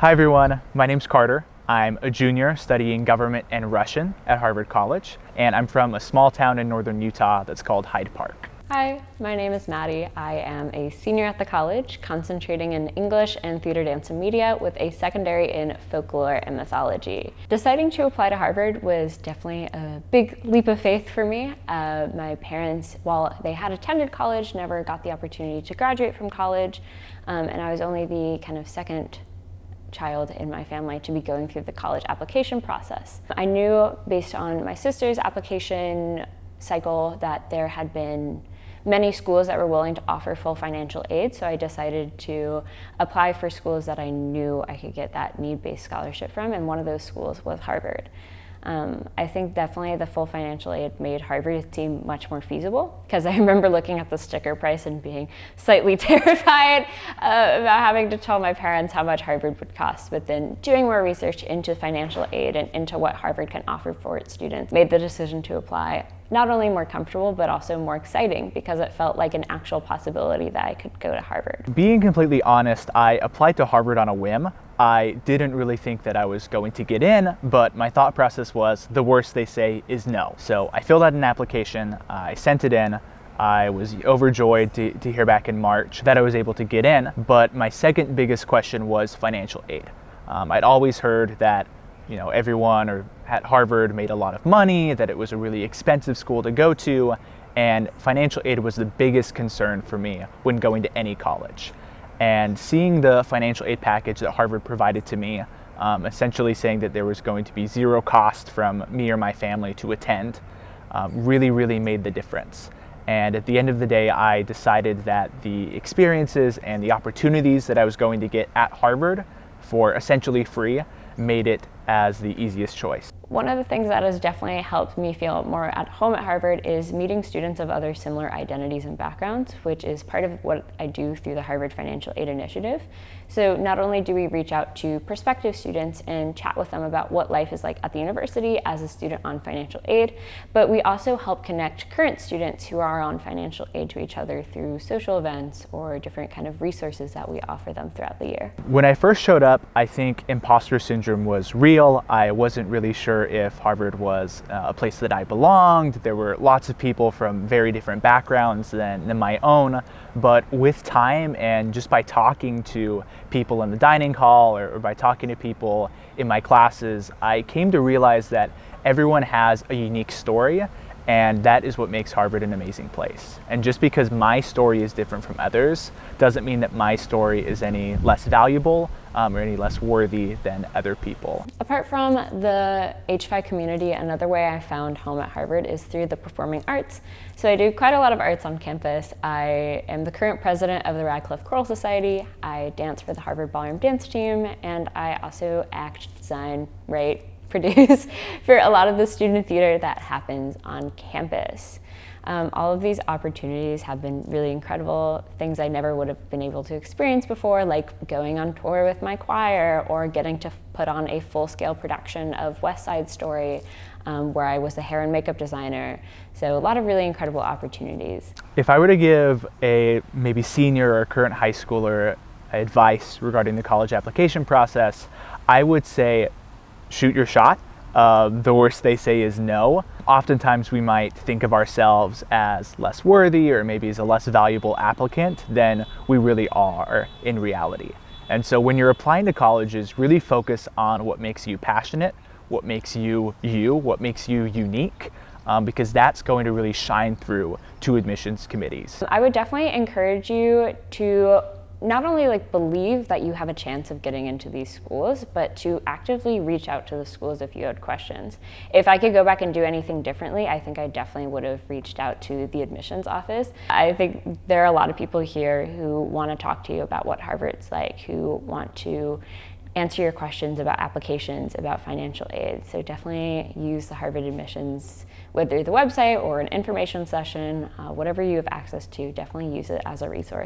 Hi everyone, my name's Carter. I'm a junior studying government and Russian at Harvard College, and I'm from a small town in northern Utah that's called Hyde Park. Hi, my name is Maddie. I am a senior at the college, concentrating in English and theater, dance, and media with a secondary in folklore and mythology. Deciding to apply to Harvard was definitely a big leap of faith for me. My parents, while they had attended college, never got the opportunity to graduate from college, and I was only the kind of second child in my family to be going through the college application process. I knew based on my sister's application cycle that there had been many schools that were willing to offer full financial aid, so I decided to apply for schools that I knew I could get that need-based scholarship from, and one of those schools was Harvard. I think definitely the full financial aid made Harvard seem much more feasible, because I remember looking at the sticker price and being slightly terrified about having to tell my parents how much Harvard would cost. But then doing more research into financial aid and into what Harvard can offer for its students made the decision to apply not only more comfortable, but also more exciting, because it felt like an actual possibility that I could go to Harvard. Being completely honest, I applied to Harvard on a whim. I didn't really think that I was going to get in, but my thought process was the worst they say is no. So I filled out an application, I sent it in. I was overjoyed to hear back in March that I was able to get in, but my second biggest question was financial aid. I'd always heard that everyone at Harvard made a lot of money, that it was a really expensive school to go to, and financial aid was the biggest concern for me when going to any college. And seeing the financial aid package that Harvard provided to me, essentially saying that there was going to be zero cost from me or my family to attend, really made the difference. And at the end of the day, I decided that the experiences and the opportunities that I was going to get at Harvard for essentially free made it as the easiest choice. One of the things that has definitely helped me feel more at home at Harvard is meeting students of other similar identities and backgrounds, which is part of what I do through the Harvard Financial Aid Initiative. So not only do we reach out to prospective students and chat with them about what life is like at the university as a student on financial aid, but we also help connect current students who are on financial aid to each other through social events or different kind of resources that we offer them throughout the year. When I first showed up, I think imposter syndrome was real. I wasn't really sure if Harvard was a place that I belonged. There were lots of people from very different backgrounds than my own, but with time and just by talking to people in the dining hall or by talking to people in my classes, I came to realize that everyone has a unique story, and that is what makes Harvard an amazing place. And just because my story is different from others doesn't mean that my story is any less valuable or any less worthy than other people. Apart from the HFI community, another way I found home at Harvard is through the performing arts. So I do quite a lot of arts on campus. I am the current president of the Radcliffe Choral Society. I dance for the Harvard Ballroom Dance Team, and I also act, design, write, produce for a lot of the student theater that happens on campus. All of these opportunities have been really incredible, things I never would have been able to experience before, like going on tour with my choir or getting to put on a full-scale production of West Side Story, where I was the hair and makeup designer. So a lot of really incredible opportunities. If I were to give a maybe senior or current high schooler advice regarding the college application process, I would say shoot your shot. The worst they say is no. Oftentimes we might think of ourselves as less worthy or maybe as a less valuable applicant than we really are in reality. And so when you're applying to colleges, really focus on what makes you passionate, what makes you you, what makes you unique, because that's going to really shine through to admissions committees. I would definitely encourage you to not only believe that you have a chance of getting into these schools, but to actively reach out to the schools if you had questions. If I could go back and do anything differently, I think I definitely would have reached out to the admissions office. I think there are a lot of people here who want to talk to you about what Harvard's like, who want to answer your questions about applications, about financial aid. So definitely use the Harvard admissions, whether the website or an information session, whatever you have access to, definitely use it as a resource.